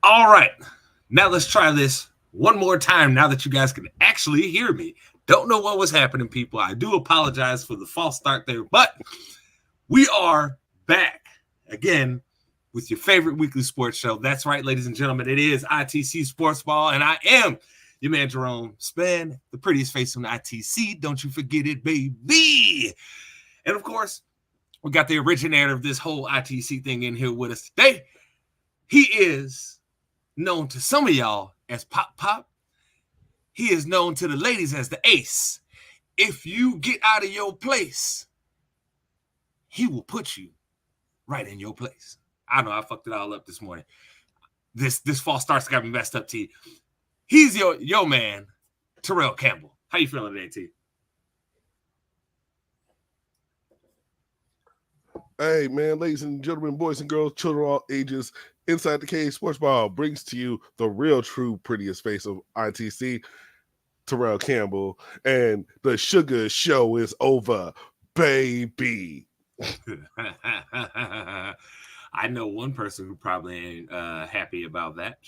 All right. Now let's try this one more time now that you guys can actually hear me. Don't know what was happening, people. I do apologize for the false start there, but we are back again with your favorite weekly sports show. That's right, ladies and gentlemen. It is ITC Sportsball, and I am your man, Jerome Span, the prettiest face on ITC. Don't you forget it, baby. And of course, we got the originator of this whole ITC thing in here with us today. He is known to some of y'all as Pop Pop. He is known to the ladies as the Ace. If you get out of your place, he will put you right in your place. I know I fucked it all up this morning. This false start's got me messed up, T. He's your man, Terrell Campbell. How you feeling today, T? Hey, man, ladies and gentlemen, boys and girls, children of all ages, Inside the Cage Sportsball brings to you the real, true, prettiest face of ITC, Terrell Campbell, and the sugar show is over, baby. I know one person who probably ain't happy about that.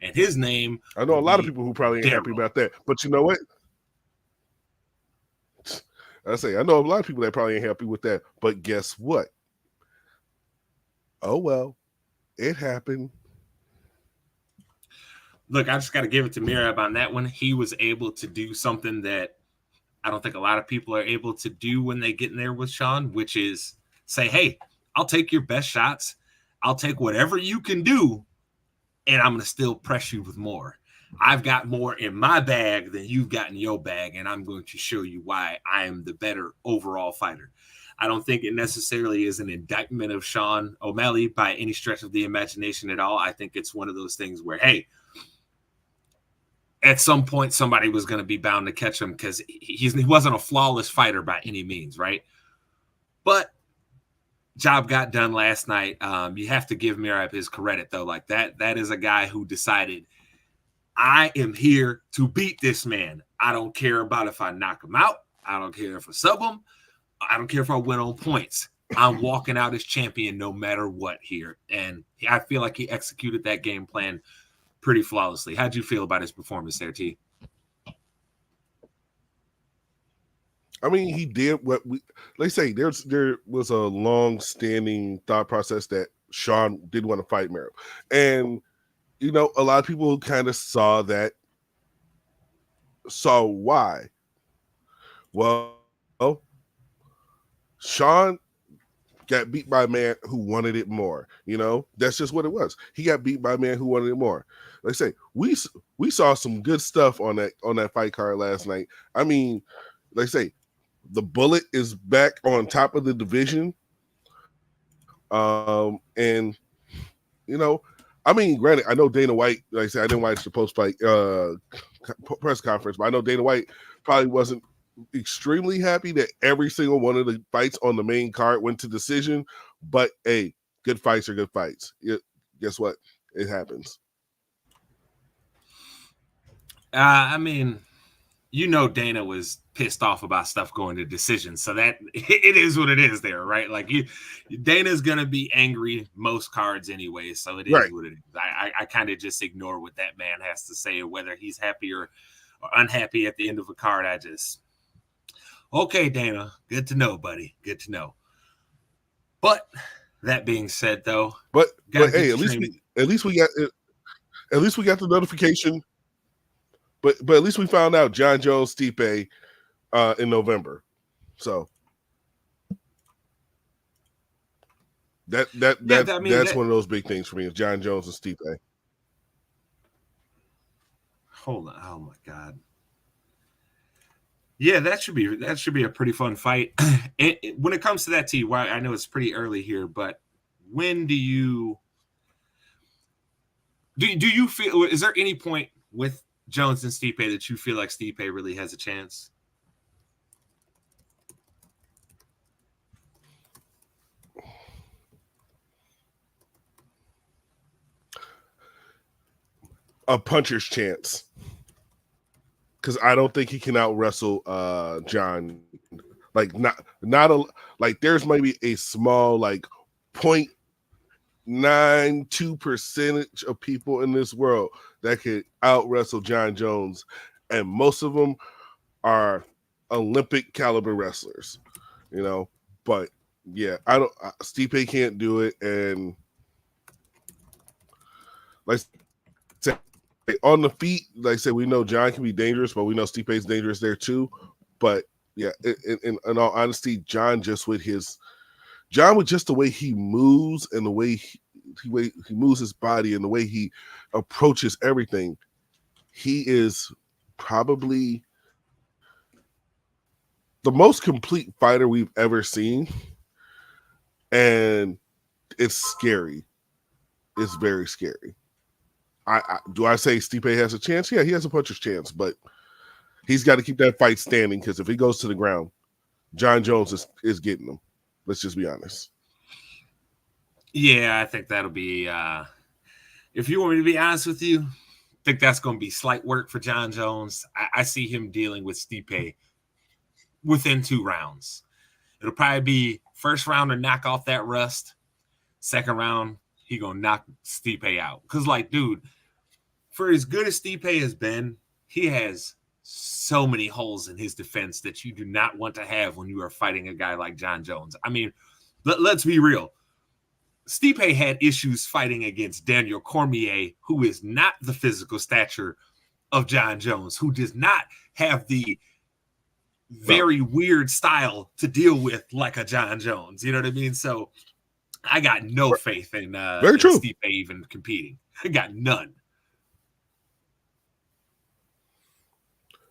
And his name. I know a lot of people who probably ain't happy about that. But you know what? I know a lot of people that probably ain't happy with that. But guess what? Oh, well, it happened. Look, I just got to give it to Mirab on that one. He was able to do something that I don't think a lot of people are able to do when they get in there with Sean, which is say, hey, I'll take your best shots. I'll take whatever you can do, and I'm going to still press you with more. I've got more in my bag than you've got in your bag, and I'm going to show you why I am the better overall fighter. I don't think it necessarily is an indictment of Sean O'Malley by any stretch of the imagination at all. I think it's one of those things where, hey, at some point somebody was going to be bound to catch him because he wasn't a flawless fighter by any means, right? But job got done last night. You have to give Mirab his credit, though. Like that is a guy who decided, I am here to beat this man. I don't care about if I knock him out. I don't care if I sub him. I don't care if I win on points. I'm walking out as champion no matter what here. And I feel like he executed that game plan pretty flawlessly. How'd you feel about his performance there, T? I mean, he did what they say. There was a long-standing thought process that Sean did want to fight Merrill. And you know, a lot of people kind of saw why. Well, Sean got beat by a man who wanted it more. You know, that's just what it was. He got beat by a man who wanted it more. Like I say, we saw some good stuff on that fight card last night. I mean, like I say, the Bullet is back on top of the division. And you know, I mean, granted, I know Dana White, like I said, I didn't watch the post-fight press conference, but I know Dana White probably wasn't extremely happy that every single one of the fights on the main card went to decision. But, hey, good fights are good fights. Guess what? It happens. I mean, you know Dana was pissed off about stuff going to decisions, so that it is what it is there, right? Like Dana's gonna be angry most cards anyway, so it is right. What it is. I kind of just ignore what that man has to say, whether he's happy or unhappy at the end of a card. I just, okay, Dana, good to know, buddy, good to know. But that being said, though, but hey, at least we got the notification. But at least we found out John Jones Stipe in November, so that's one of those big things for me. Is John Jones and Stipe. Hold on, oh my God, yeah, that should be a pretty fun fight. When it comes to that, T, I know it's pretty early here, but when do you feel? Is there any point with Jones and Stipe that you feel like Stipe really has a chance? A puncher's chance, because I don't think he can out wrestle John. Like not a like. There's maybe a small like 0.92% of people in this world that could out wrestle John Jones, and most of them are Olympic caliber wrestlers, you know. But yeah, Stipe can't do it, and like I say, on the feet, like I said, we know John can be dangerous, but we know Stipe's dangerous there too. But yeah, in all honesty, John with just the way he moves and the way he moves his body and the way he approaches everything, he is probably the most complete fighter we've ever seen. And it's scary. It's very scary. Do I say Stipe has a chance? Yeah, he has a puncher's chance, but he's got to keep that fight standing, because if he goes to the ground, John Jones is getting him. Let's just be honest. Yeah, I think that'll be, if you want me to be honest with you, I think that's going to be slight work for John Jones. I see him dealing with Stipe within 2 rounds. It'll probably be first round to knock off that rust. Second round, he going to knock Stipe out. Because, like, dude, for as good as Stipe has been, he has so many holes in his defense that you do not want to have when you are fighting a guy like John Jones. I mean, let's be real. Stipe had issues fighting against Daniel Cormier, who is not the physical stature of John Jones, who does not have the very weird style to deal with like a John Jones. You know what I mean? So I got no faith in Stipe even competing. I got none.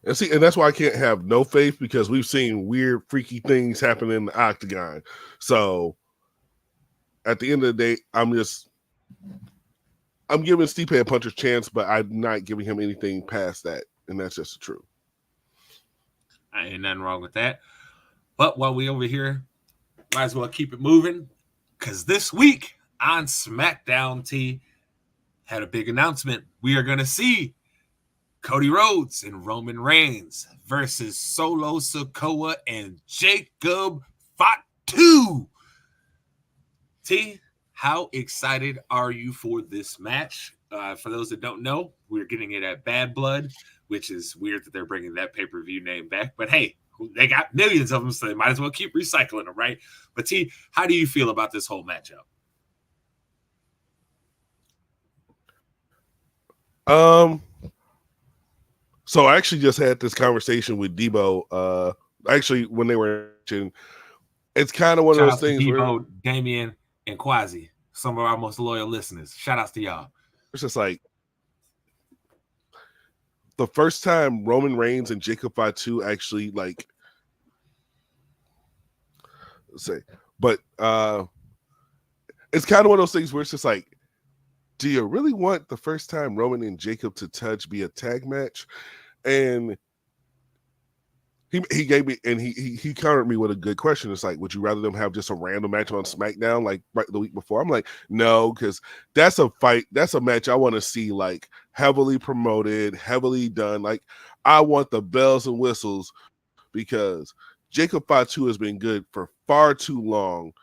And see, and that's why I can't have no faith, because we've seen weird, freaky things happen in the octagon. So at the end of the day, I'm giving Stipe a puncher's chance, but I'm not giving him anything past that, and that's just the truth. Ain't nothing wrong with that. But while we over here, might as well keep it moving, because this week on SmackDown, T had a big announcement. We are going to see Cody Rhodes and Roman Reigns versus Solo Sikoa and Jacob Fatu. T, how excited are you for this match? For those that don't know, we're getting it at Bad Blood, which is weird that they're bringing that pay-per-view name back. But hey, they got millions of them, so they might as well keep recycling them, right? But T, how do you feel about this whole matchup? So I actually just had this conversation with Debo. Actually, when they were watching, it's kind of one of those things Debo, where Damien, and Quasi, some of our most loyal listeners. Shout outs to y'all. It's just like the first time Roman Reigns and Jacob Fatu actually but it's kind of one of those things where it's just like, do you really want the first time Roman and Jacob to touch be a tag match? And he gave me, and he countered me with a good question. It's like, would you rather them have just a random match on SmackDown like right the week before? I'm like, no, because that's a fight. That's a match I want to see like heavily promoted, heavily done. Like, I want the bells and whistles, because Jacob Fatu has been good for far too long,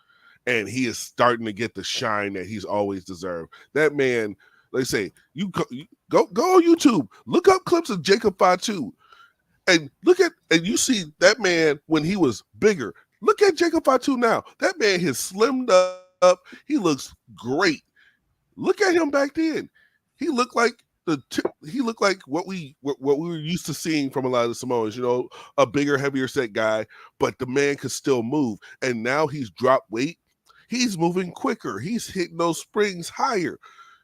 and he is starting to get the shine that he's always deserved. That man, they say, you go on YouTube, look up clips of Jacob Fatu, and you see that man when he was bigger. Look at Jacob Fatu now. That man has slimmed up. He looks great. Look at him back then. He looked like what we were used to seeing from a lot of the Samoans, a bigger, heavier set guy, but the man could still move. And now he's dropped weight. He's moving quicker. He's hitting those springs higher.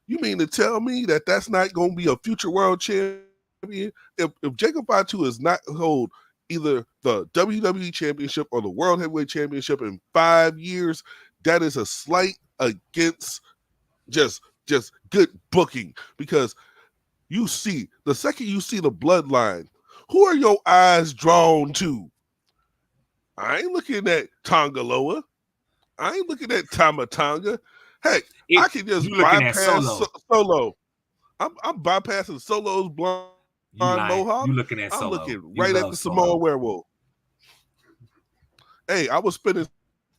You mean to tell me that that's not going to be a future world champion? If Jacob Fatu is not hold either the WWE Championship or the World Heavyweight Championship in 5 years, that is a slight against just good booking. Because you see, the second you see the bloodline, who are your eyes drawn to? I ain't looking at Tongaloa. I ain't looking at Tamatanga. Heck, I can just bypass Solo. I'm bypassing Solo's blonde mohawk. You looking at Solo. I'm looking right at the Samoan werewolf. Hey, I was spinning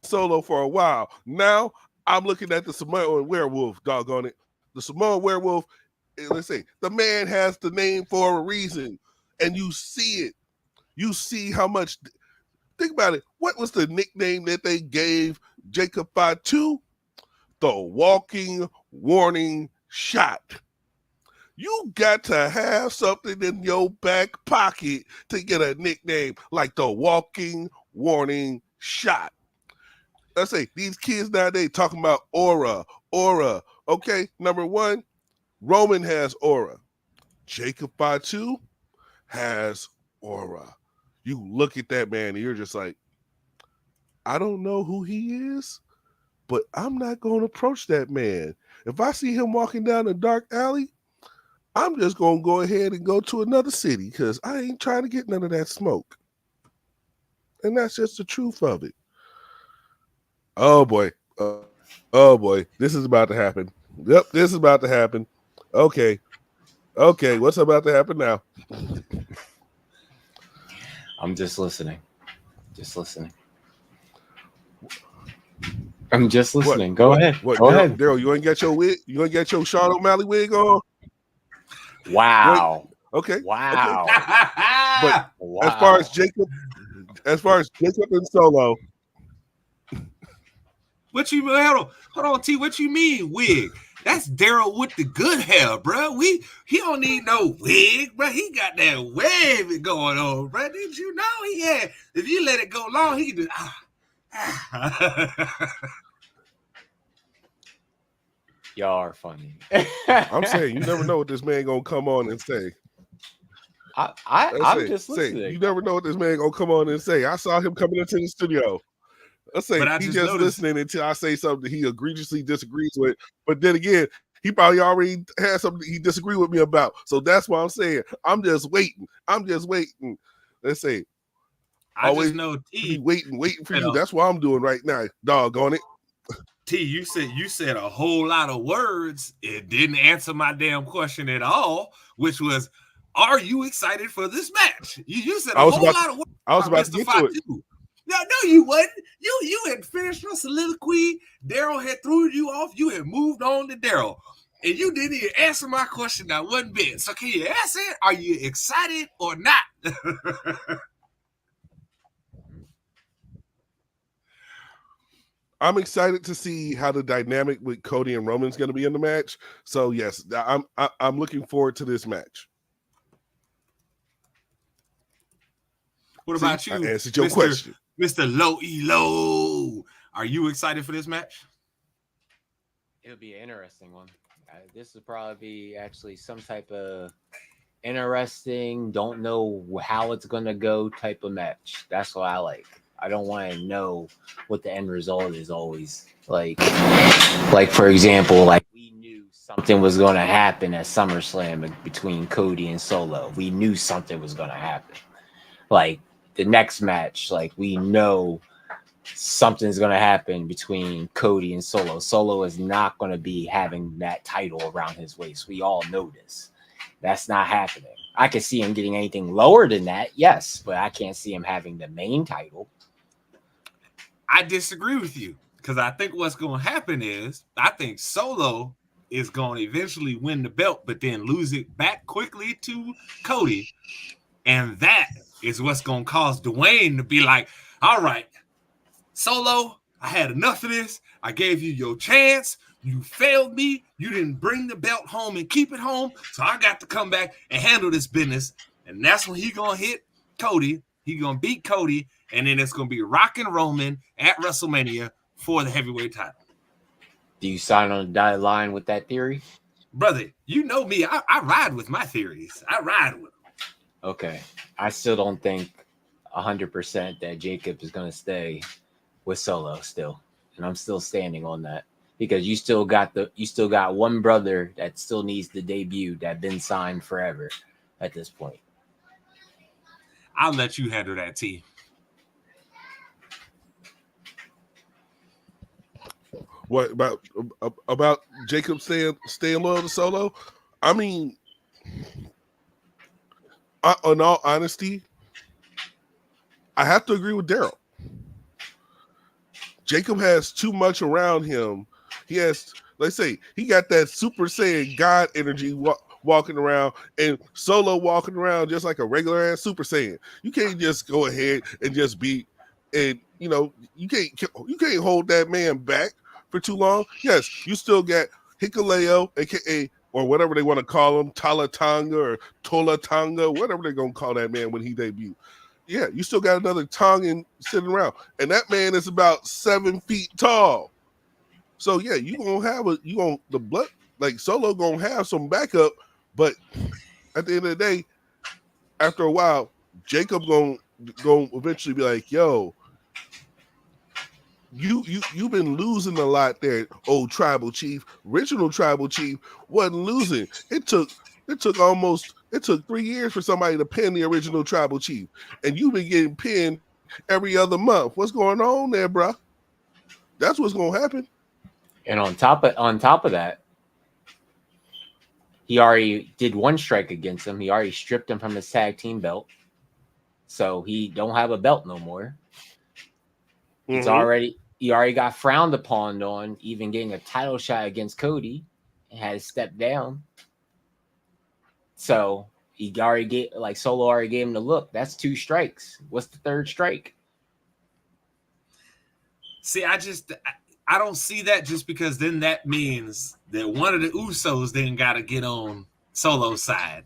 Solo for a while. Now I'm looking at the Samoan werewolf, doggone it. The Samoan werewolf, let's say, the man has the name for a reason. And you see it. You see how much. Think about it. What was the nickname that they gave Jacob Fatu? The walking warning shot. You got to have something in your back pocket to get a nickname like the walking warning shot. Let's say these kids nowadays talking about aura. Okay, number one, Roman has aura. Jacob Fatu has aura. You look at that man and you're just like, I don't know who he is, but I'm not going to approach that man. If I see him walking down a dark alley, I'm just going to go ahead and go to another city because I ain't trying to get none of that smoke. And that's just the truth of it. Oh, boy. Oh, boy. This is about to happen. Yep, this is about to happen. Okay, what's about to happen now? I'm just listening. I'm just listening. Go ahead. Go ahead. Daryl, you ain't got your wig? You ain't got your Sean O'Malley wig on? Wow. Okay. Wow. Okay. But wow. as far as Jacob and Solo. What you mean? Hold on, T. What you mean, wig? That's Daryl with the good hair, bro. He don't need no wig, bro. He got that wave going on, bro. Did you know he had? If you let it go long, he could just. Y'all are funny. I'm saying you never know what this man gonna come on and say. I'm just listening. You never know what this man gonna come on and say. I saw him coming into the studio. Let's say he just listening until I say something he egregiously disagrees with. But then again, he probably already has something he disagreed with me about. So that's why I'm saying I'm just waiting. Let's say I always just know T waiting for you. That's what I'm doing right now. Doggone it. T, you said a whole lot of words. It didn't answer my damn question at all, which was, are you excited for this match? You said a whole lot of words. I was about to get to it. No, you wasn't. You had finished your soliloquy. Daryl had threw you off. You had moved on to Daryl. And you didn't even answer my question not one bit. So can you answer it? Are you excited or not? I'm excited to see how the dynamic with Cody and Roman is going to be in the match. So yes, I'm looking forward to this match. What about you? I answered your question. Mr. Low Elo, are you excited for this match? It'll be an interesting one. This will probably be actually some type of interesting, don't know how it's going to go type of match. That's what I like. I don't want to know what the end result is always. Like for example, like we knew something was going to happen at SummerSlam between Cody and Solo. We knew something was going to happen. Like the next match, like we know something's going to happen between Cody and Solo. Solo is not going to be having that title around his waist. We all know this. That's not happening. I can see him getting anything lower than that, yes, but I can't see him having the main title. I disagree with you because I think what's going to happen is I think Solo is going to eventually win the belt, but then lose it back quickly to Cody. And that is what's going to cause Dwayne to be like, all right, Solo, I had enough of this. I gave you your chance. You failed me. You didn't bring the belt home and keep it home. So I got to come back and handle this business. And that's when he's going to hit Cody. He's going to beat Cody. And then it's going to be Rock and Roman at WrestleMania for the heavyweight title. Do you sign on the dotted line with that theory? Brother, you know me. I ride with my theories. I ride with them. Okay. I still don't think 100% that Jacob is going to stay with Solo still. And I'm still standing on that. Because you still got one brother that still needs the debut that been signed forever at this point. I'll let you handle that, T. What about Jacob staying loyal to Solo? I mean, in all honesty, I have to agree with Daryl. Jacob has too much around him He has, let's say, he got that Super Saiyan God energy walking around, and Solo walking around just like a regular ass Super Saiyan. You can't just go ahead and just be, and you can't hold that man back for too long. Yes, you still got Hikuleo, aka or whatever they want to call him, Talatanga or Tolatanga, whatever they're gonna call that man when he debuted. Yeah, you still got another Tongan sitting around, and that man is about 7 feet tall. So yeah, the blood like Solo gonna have some backup, but at the end of the day, after a while, Jacob gonna eventually be like, "Yo, you've been losing a lot there, old tribal chief. Original tribal chief wasn't losing. It took 3 years for somebody to pin the original tribal chief, and you've been getting pinned every other month. What's going on there, bro? That's what's gonna happen." And on top of that, he already did one strike against him. He already stripped him from his tag team belt, so he don't have a belt no more. He already got frowned upon on even getting a title shot against Cody, and had to step down. So Solo already gave him the look. That's 2 strikes. What's the 3rd strike? See, I don't see that, just because then that means that one of the Usos then got to get on Solo's side,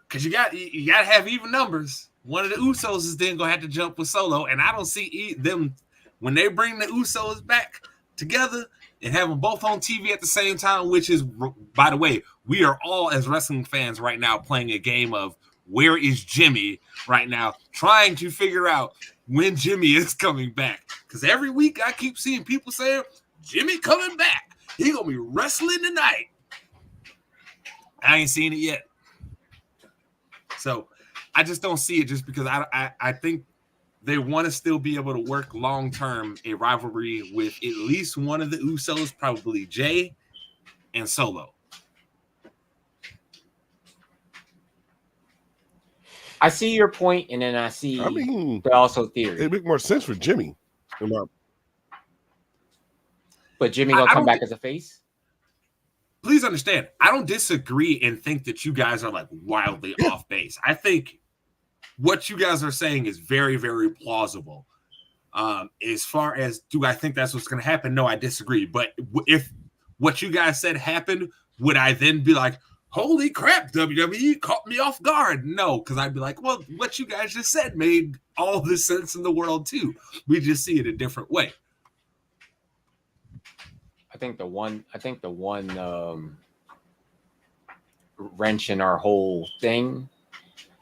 because you got to have even numbers. One of the Usos is then gonna have to jump with Solo, and I don't see them when they bring the Usos back together and have them both on TV at the same time. Which is, by the way, we are all as wrestling fans right now playing a game of where is Jimmy right now, trying to figure out when Jimmy is coming back. Because every week I keep seeing people saying, Jimmy coming back. He going to be wrestling tonight. I ain't seen it yet. So I just don't see it, just because I think they want to still be able to work long-term a rivalry with at least one of the Usos, probably Jay and Solo. I see your point, and then I see but also theory. It make more sense for Jimmy. But Jimmy gonna come back as a face? Please understand, I don't disagree and think that you guys are like wildly off base. I think what you guys are saying is very, very plausible. As far as, do I think that's what's going to happen? No, I disagree. But if what you guys said happened, would I then be like, holy crap, WWE caught me off guard? No, because I'd be like, well, what you guys just said made all the sense in the world too. We just see it a different way. I think the one wrench in our whole thing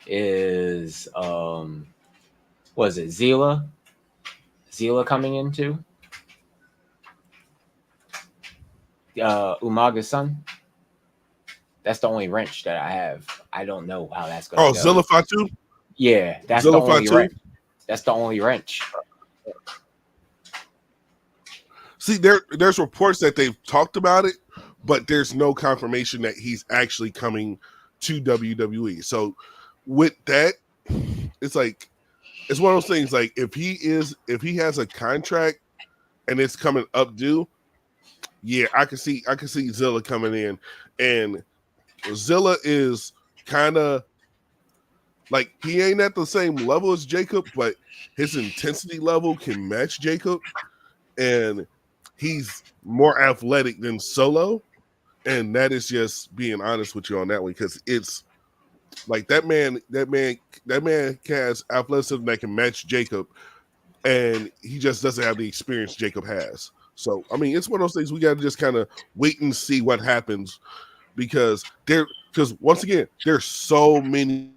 is was it Zila coming into Umaga's son? That's the only wrench that I have. I don't know how that's going to go. Zilla Fatu? Yeah, that's the only wrench. That's the only wrench. See, there's reports that they've talked about it, but there's no confirmation that he's actually coming to WWE. So with that, it's like, it's one of those things, like if he has a contract and it's coming up due, yeah, I can see Zilla coming in. And Zilla is kind of like, he ain't at the same level as Jacob, but his intensity level can match Jacob, and he's more athletic than Solo. And that is just being honest with you on that one, because it's like that man has athleticism that can match Jacob, and he just doesn't have the experience Jacob has. So I mean, it's one of those things we got to just kind of wait and see what happens, because once again, there's so many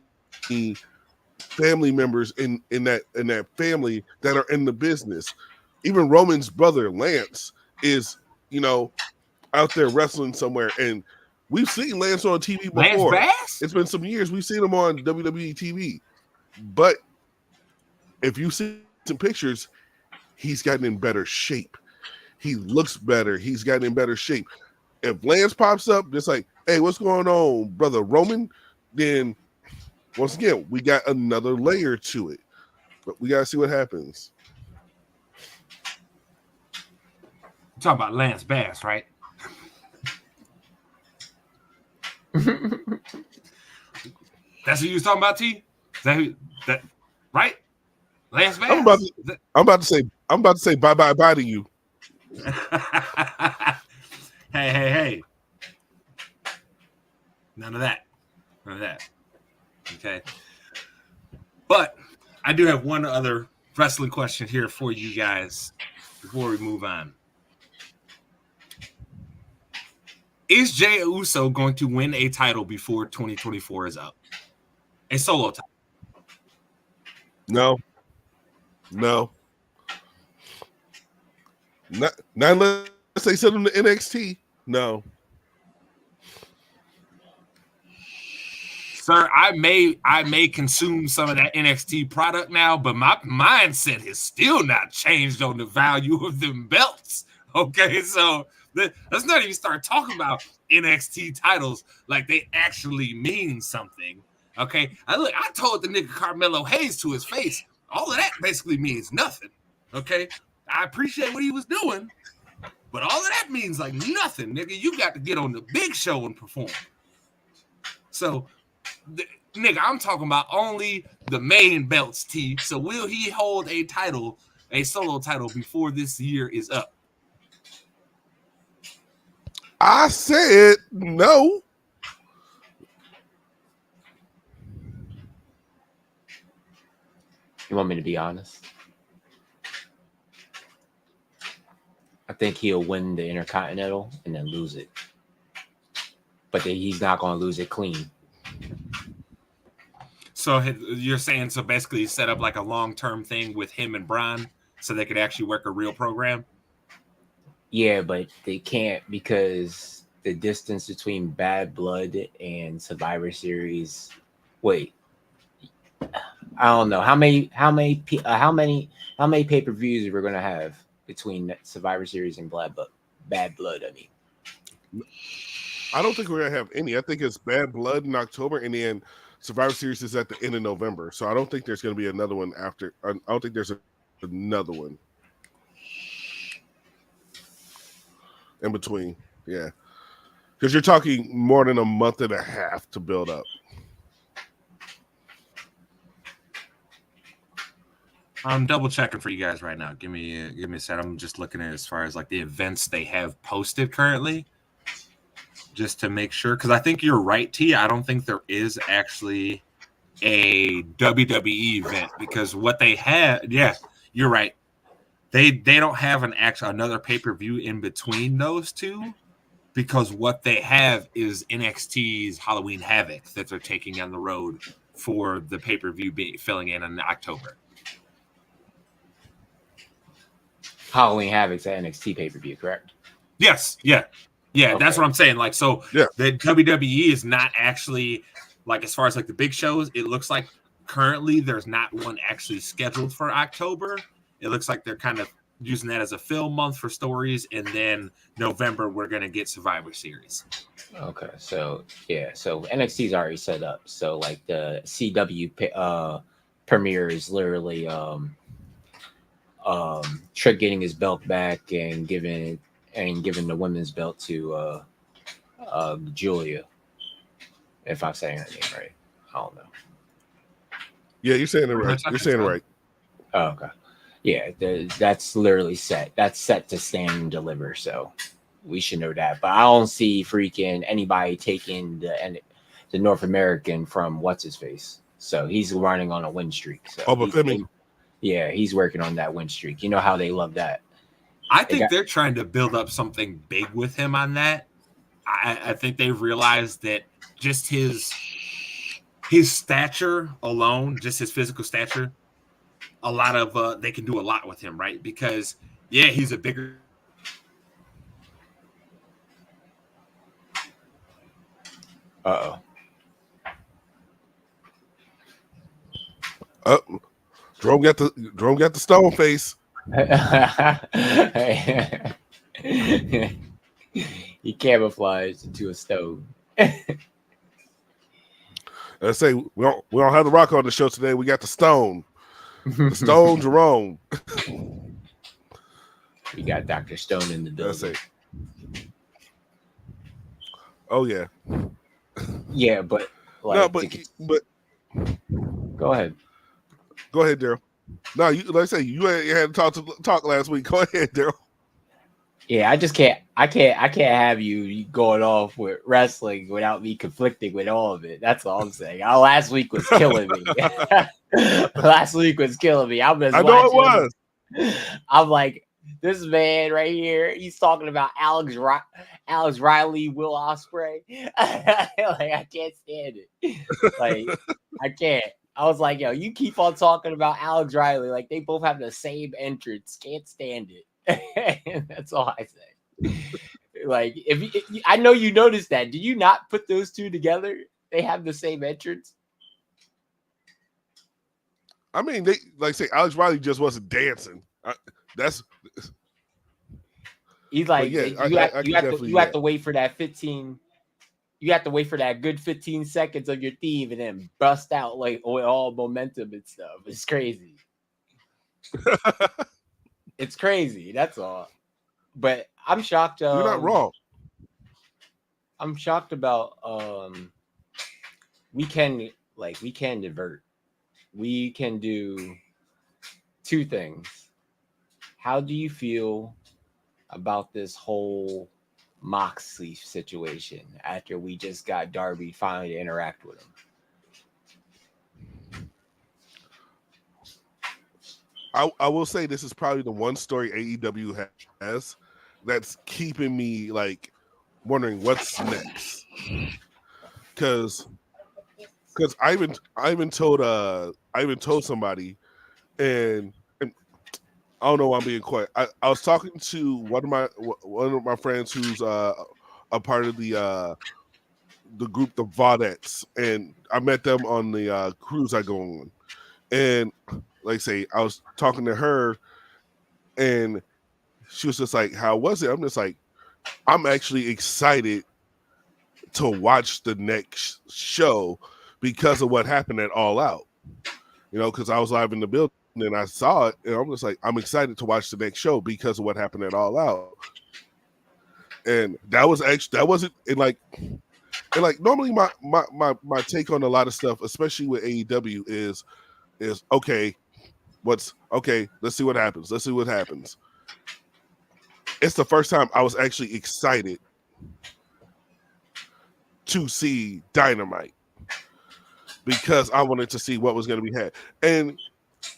family members in that family that are in the business. Even Roman's brother Lance is, out there wrestling somewhere, and we've seen Lance on TV before. Lance Bass? It's been some years we've seen him on WWE TV, but if you see some pictures, he's gotten in better shape. He looks better. He's gotten in better shape. If Lance pops up, just like, hey, what's going on, brother Roman? Then once again, we got another layer to it, but we gotta see what happens. talking about Lance Bass, right? That's who you was talking about, T? Is that who, that right? Lance Bass. I'm about to say bye to you. Hey. None of that. Okay. But I do have one other wrestling question here for you guys before we move on. Is Jey Uso going to win a title before 2024 is up? A solo title? No. Not unless they send him to NXT. No. Sir, I may consume some of that NXT product now, but my mindset has still not changed on the value of them belts. Okay, so let's not even start talking about NXT titles like they actually mean something. Okay, I told the nigga Carmelo Hayes to his face, all of that basically means nothing. Okay, I appreciate what he was doing, but all of that means like nothing, nigga. You got to get on the big show and perform. So, nigga, I'm talking about only the main belts, T. So will he hold a solo title before this year is up? I said no. You want me to be honest? I think he'll win the Intercontinental and then lose it. But he's not going to lose it clean. So you're saying so basically set up like a long-term thing with him and Braun so they could actually work a real program? Yeah, but they can't because the distance between Bad Blood and Survivor Series. Wait, I don't know how many pay-per-views we're gonna have between Survivor Series and Bad Blood. I mean, I don't think we're gonna have any. I think it's Bad Blood in October, and then Survivor Series is at the end of November. So I don't think there's gonna be another one after. I don't think there's another one in between. Yeah, because you're talking more than a month and a half to build up. I'm double checking for you guys right now. Give me a set. I'm just looking at as far as like the events they have posted currently, just to make sure. Because I think you're right, T. I don't think there is actually a WWE event because what they have, yeah, you're right. They don't have another pay-per-view in between those two because what they have is NXT's Halloween Havoc that they're taking on the road for the pay-per-view filling in October. Halloween Havoc's at NXT pay-per-view, correct? Yes, yeah. Okay. That's what I'm saying. Like, so the WWE is not actually like as far as like the big shows. It looks like currently there's not one actually scheduled for October. It looks like they're kind of using that as a fill month for stories, and then November we're gonna get Survivor Series. Okay, so yeah, so NXT's already set up. So like the CW premiere is literally Trick getting his belt back and giving the women's belt to Julia. If I'm saying her name right, I don't know. Yeah, you're saying it right. You're saying it right. Oh, okay. Yeah, that's literally set. That's set to stand and deliver. So we should know that. But I don't see freaking anybody taking the North American from what's his face. So he's running on a win streak. So he's working on that win streak. You know how they love that. I think they're trying to build up something big with him on that. I think they've realized that just his stature alone, just his physical stature, a lot of they can do a lot with him, right? Because he's a bigger. Drone got the stone face. He camouflaged into a stone. Let's say we don't have the Rock on the show today. We got the Stone. The Stone Jerome. We got Dr. Stone in the That's building. it. Oh yeah. Yeah, but No, like, but go ahead. go ahead, Daryl. No, you like I say you had to talk last week. Go ahead, Daryl. Yeah, I just can't. I can't have you going off with wrestling without me conflicting with all of it. That's all I'm saying. Last week was killing me. Last week was killing me. I was I know it watching. was. I'm like, this man right here. He's talking about Alex Riley, Will Ospreay. Like, I can't stand it. Like, I can't. I was like, yo, you keep on talking about Alex Riley. Like, they both have the same entrance. Can't stand it. That's all I say. Like, I know you noticed that. Did you not put those two together? They have the same entrance. I mean, they like say Alex Riley just wasn't dancing. That's. He's like, Yeah, you have to wait for that 15. You have to wait for that good 15 seconds of your theme and then bust out like with all momentum and stuff. It's crazy. It's crazy. That's all. But I'm shocked. You're not wrong. I'm shocked about we can divert. We can do two things. How do you feel about this whole Moxley situation after we just got Darby finally to interact with him? I will say this is probably the one story AEW has that's keeping me like wondering what's next. Because I even told somebody, and I don't know why I'm being quiet. I was talking to one of my friends who's a part of the group, the Vaudettes, and I met them on the cruise I go on. And like I say, I was talking to her, and she was just like, "How was it?" I'm just like, "I'm actually excited to watch the next show because of what happened at All Out." You know, because I was live in the building and I saw it, and I'm just like, I'm excited to watch the next show because of what happened at All Out. And that wasn't like normally my take on a lot of stuff, especially with AEW, is okay, let's see what happens. Let's see what happens. It's the first time I was actually excited to see Dynamite because I wanted to see what was going to be had. And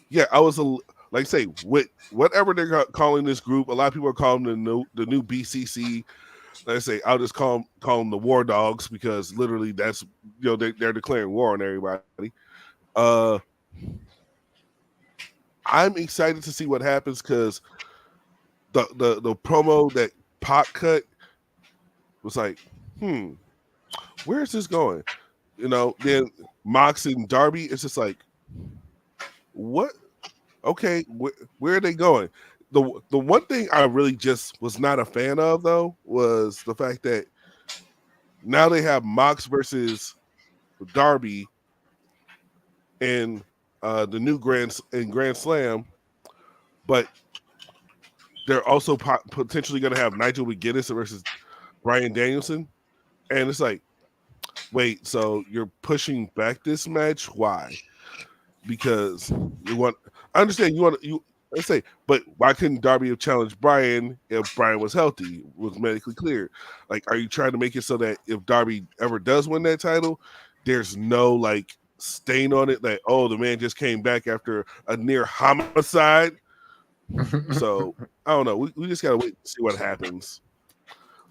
yeah, I was like I say, with whatever they're calling this group, a lot of people are calling the new BCC. Like I say, I'll just call them the War Dogs because literally that's, you know, they're declaring war on everybody. I'm excited to see what happens because the promo that Pac cut was like, where's this going? You know, then Mox and Darby, it's just like, what? Okay, where are they going? The one thing I really just was not a fan of, though, was the fact that now they have Mox versus Darby in the new Grand Slam, but they're also potentially going to have Nigel McGuinness versus Bryan Danielson, and it's like, wait, so you're pushing back this match? Why? Because you want. I understand you. Let's say, but why couldn't Darby have challenged Bryan if Bryan was healthy, was medically cleared? Like, are you trying to make it so that if Darby ever does win that title, there's no like stain on it that, oh, the man just came back after a near homicide? So I don't know. We just gotta wait and see what happens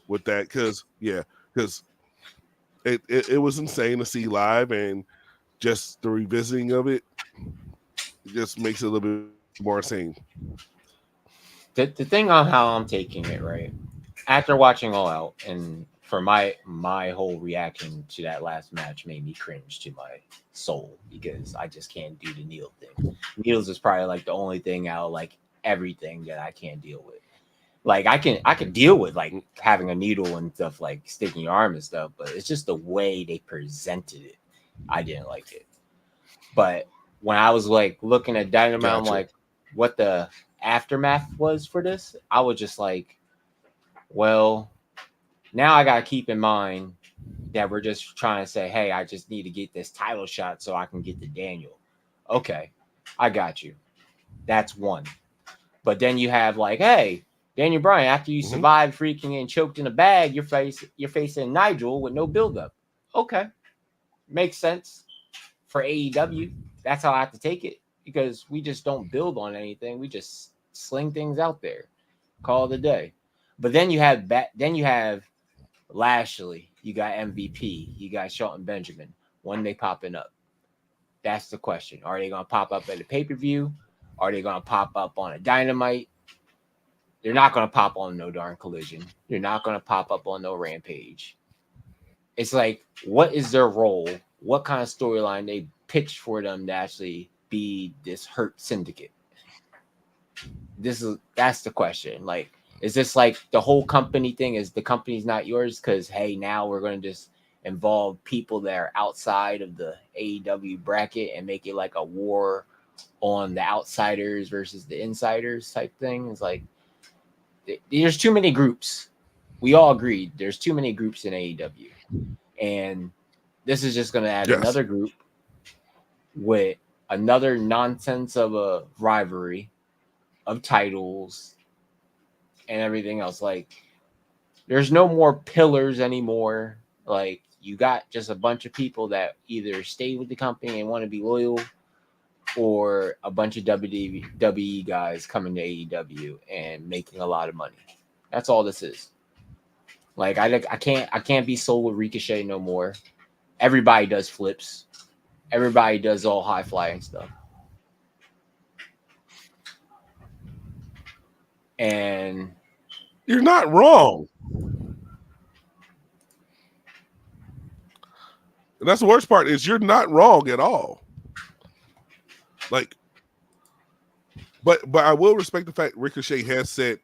with that, because it was insane to see live, and just the revisiting of it just makes it a little bit more insane. The thing on how I'm taking it, right? After watching All Out, and for my whole reaction to that last match made me cringe to my soul because I just can't do the needle thing. Needles is probably like the only thing out of like everything that I can't deal with. Like I can deal with like having a needle and stuff, like sticking your arm and stuff, but it's just the way they presented it. I didn't like it. But when I was like looking at Dynamite, I'm like, what the aftermath was for this, I was just like, well, now I gotta keep in mind that we're just trying to say, hey, I just need to get this title shot so I can get to Daniel. Okay, I got you. That's one. But then you have like, hey, Daniel Bryan, after you survived freaking and choked in a bag, you're facing Nigel with no buildup. Okay, makes sense for AEW. That's how I have to take it because we just don't build on anything. We just sling things out there, call it a day. But then you have Lashley, you got MVP, you got Shelton Benjamin. When they popping up? That's the question. Are they gonna pop up at a pay-per-view? Are they gonna pop up on a Dynamite? They're not gonna pop on no darn Collision. They're not gonna pop up on no Rampage. It's like, what is their role? What kind of storyline they pitched for them to actually be this hurt syndicate? That's the question. Like, is this like the whole company thing? Is the company's not yours? Because hey, now we're gonna just involve people that are outside of the AEW bracket and make it like a war on the outsiders versus the insiders type thing. It's like there's too many groups. We all agreed there's too many groups in AEW. And this is just going to add another group with another nonsense of a rivalry of titles and everything else. Like, there's no more pillars anymore. Like, you got just a bunch of people that either stay with the company and want to be loyal, or a bunch of WWE guys coming to AEW and making a lot of money. That's all this is. Like, I can't be sold with Ricochet no more. Everybody does flips. Everybody does all high flying stuff. And you're not wrong. And that's the worst part is you're not wrong at all. Like, but I will respect the fact Ricochet has said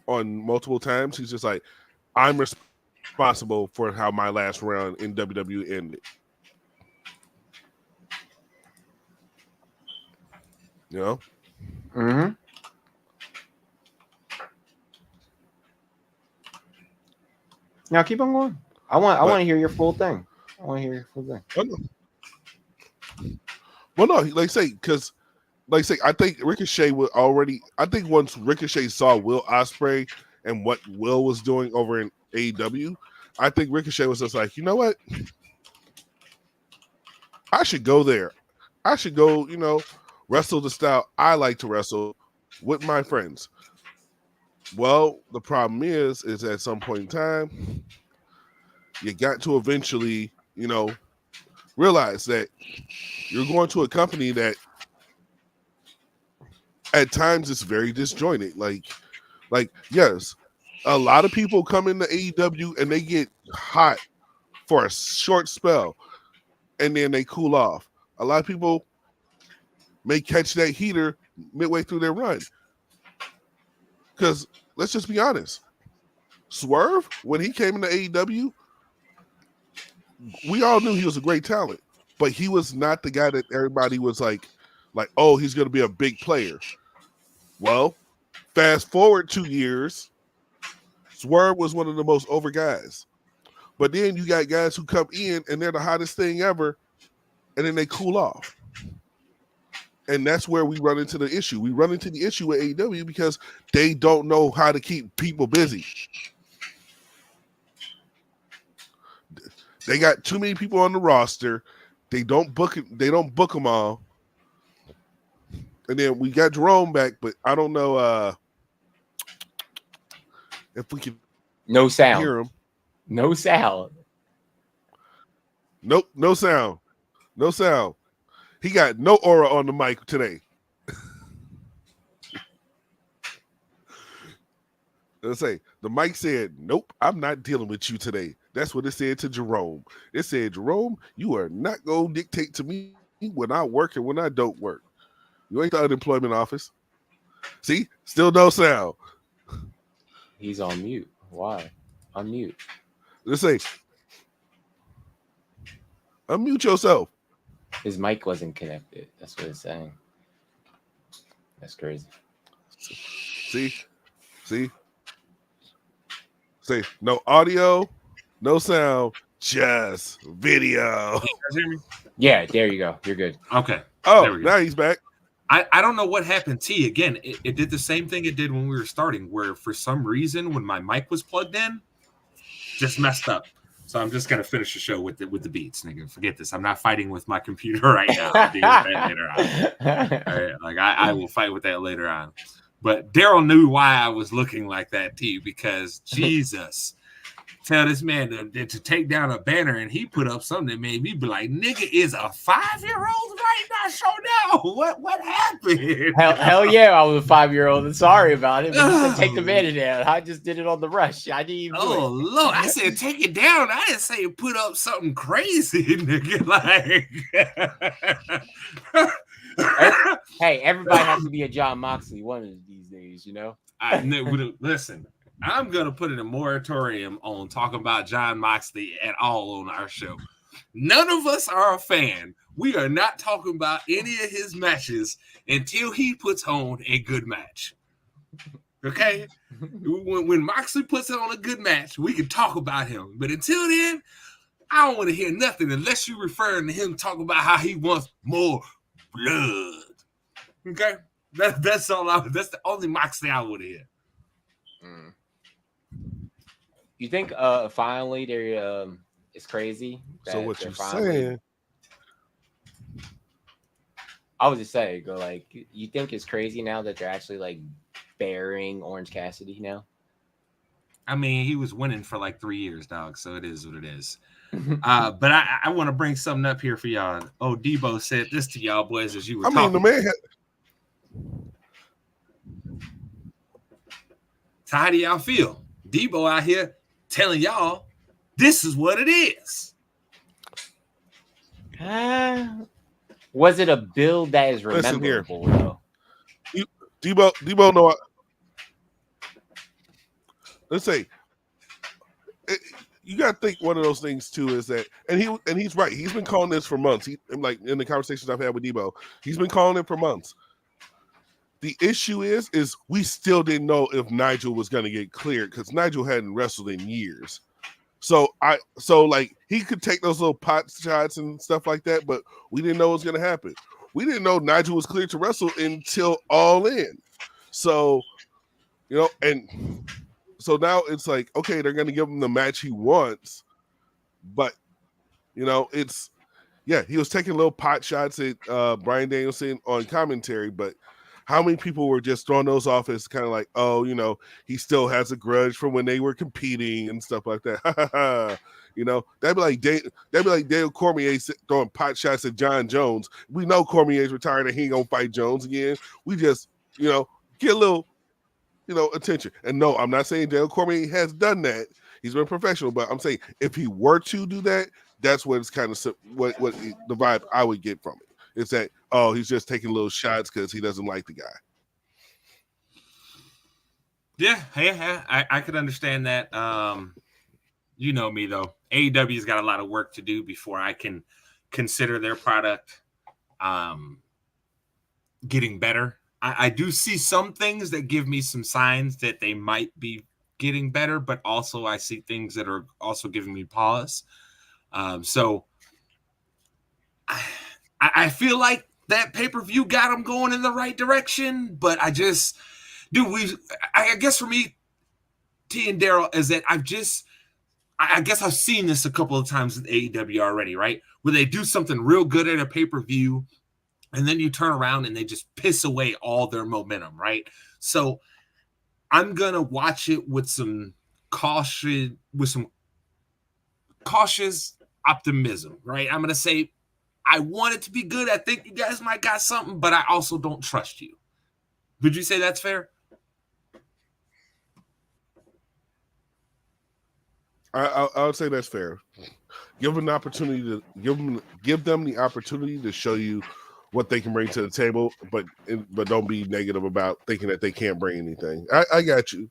on multiple times, he's just like, I'm responsible for how my last round in WWE ended. You know? Mm-hmm. Now keep on going. I want to hear your full thing. I want to hear your full thing. Well, no, like say, because like say, I think Ricochet would already. I think once Ricochet saw Will Ospreay and what Will was doing over in AEW, I think Ricochet was just like, you know what, I should go there. I should go, wrestle the style I like to wrestle with my friends. Well, the problem is at some point in time, you got to eventually, realize that you're going to a company that at times it's very disjointed. Like yes, a lot of people come into AEW and they get hot for a short spell and then they cool off. A lot of people may catch that heater midway through their run. Because let's just be honest, Swerve, when he came into AEW, we all knew he was a great talent, but he was not the guy that everybody was like, oh, he's going to be a big player. Well, fast forward 2 years, Swerve was one of the most over guys. But then you got guys who come in and they're the hottest thing ever, and then they cool off. And that's where we run into the issue. We run into the issue with AEW because they don't know how to keep people busy. They got too many people on the roster. They don't book it. They don't book them all. And then we got Jerome back, but I don't know if we can no sound. Hear him. No sound. Nope, no sound. No sound. He got no aura on the mic today. Let's say the mic said, "Nope, I'm not dealing with you today." That's what it said to Jerome. It said, "Jerome, you are not gonna dictate to me when I work and when I don't work. You ain't the unemployment office." See, still no sound. He's on mute. Why? Unmute. Let's say, unmute yourself. His mic wasn't connected. That's what it's saying. That's crazy. See, say no audio, no sound, just video. Can you guys hear me? Yeah, there you go. You're good. Okay. There Oh, we go. now he's back. I don't know what happened. T again. It did the same thing it did when we were starting, where for some reason when my mic was plugged in, just messed up. So I'm just gonna finish the show with the beats, nigga. Forget this. I'm not fighting with my computer right now. I'll deal with that later on. All right, like I will fight with that later on. But Daryl knew why I was looking like that, T, because Jesus. Tell this man to take down a banner, and he put up something that made me be like, "Nigga is a 5-year-old right now." Show now, what happened? Hell yeah, I was a 5-year-old. And sorry about it. But you said take the banner down. I just did it on the rush. I didn't even do it. Lord, I said take it down. I didn't say put up something crazy, nigga. Like, hey, everybody has to be a John Moxley one of these days, you know. Listen. I'm going to put in a moratorium on talking about John Moxley at all on our show. None of us are a fan. We are not talking about any of his matches until he puts on a good match. Okay? When Moxley puts on a good match, we can talk about him. But until then, I don't want to hear nothing unless you're referring to him talking about how he wants more blood. Okay? That's all. That's the only Moxley I want to hear. You think finally they're it's crazy? So what you finally, saying? I was just saying, go like you think it's crazy now that they're actually like burying Orange Cassidy now? I mean, he was winning for like 3 years, dog. So it is what it is. But I want to bring something up here for y'all. Oh, Debo said this to y'all boys as you were talking. The man So how do y'all feel? Debo out here telling y'all this is what it is. Was it a build that is rememberable though? Debo, no. Let's say you got to think one of those things too is that, and he's right. He's been calling this for months. Like in the conversations I've had with Debo, he's been calling it for months. The issue is we still didn't know if Nigel was going to get cleared because Nigel hadn't wrestled in years. So like he could take those little pot shots and stuff like that, but we didn't know what was going to happen. We didn't know Nigel was cleared to wrestle until All In. So, and so now it's like, okay, they're going to give him the match he wants, but he was taking little pot shots at Bryan Danielson on commentary, but how many people were just throwing those off as kind of like, oh, he still has a grudge from when they were competing and stuff like that. That'd be like Dale Cormier throwing pot shots at John Jones. We know Cormier's retired and he ain't gonna fight Jones again. We just, get a little, attention. And no, I'm not saying Dale Cormier has done that. He's been professional, but I'm saying if he were to do that, that's what it's kind of what the vibe I would get from it. It's that, oh, he's just taking little shots because he doesn't like the guy. Yeah, I could understand that. You know me, though. AEW's got a lot of work to do before I can consider their product getting better. I do see some things that give me some signs that they might be getting better, but also I see things that are also giving me pause. So I feel like that pay-per-view got them going in the right direction, but I guess for me, T and Daryl, is that I guess I've seen this a couple of times with AEW already, right? Where they do something real good at a pay-per-view, and then you turn around and they just piss away all their momentum, right? So I'm going to watch it with some cautious optimism, right? I'm going to say, I want it to be good. I think you guys might got something, but I also don't trust you. Would you say that's fair? I would say that's fair. Give them the opportunity to give them the opportunity to show you what they can bring to the table, but don't be negative about thinking that they can't bring anything. I got you.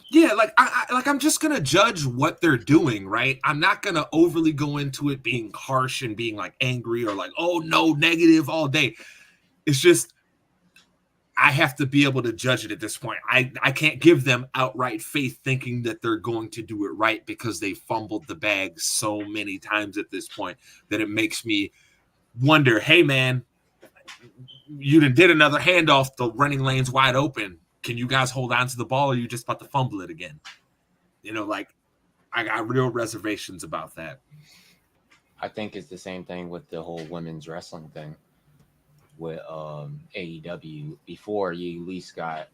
Yeah, I'm just gonna judge what they're doing, right? I'm not gonna overly go into it being harsh and being like angry or like, oh no, negative all day. It's just I have to be able to judge it at this point. I can't give them outright faith thinking that they're going to do it right because they fumbled the bag so many times at this point that it makes me wonder, hey, man, you did another handoff. The running lane's wide open. Can you guys hold on to the ball or are you just about to fumble it again? Like I got real reservations about that. I think it's the same thing with the whole women's wrestling thing with AEW. Before, you at least got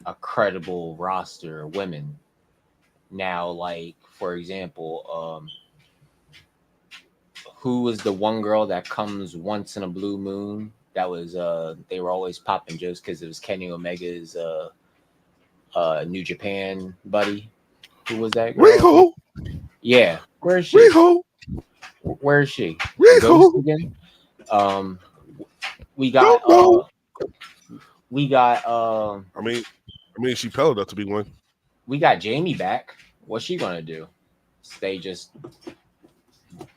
a credible roster of women. Now, like, for example, who was the one girl that comes once in a blue moon? That was they were always popping jokes because it was Kenny Omega's New Japan buddy. Who was that girl? Riho. Yeah. Where is she? Riho. Where is she? Riho. Again? We got I mean she pelted up to be one. We got Jamie back. What's she gonna do? Stay just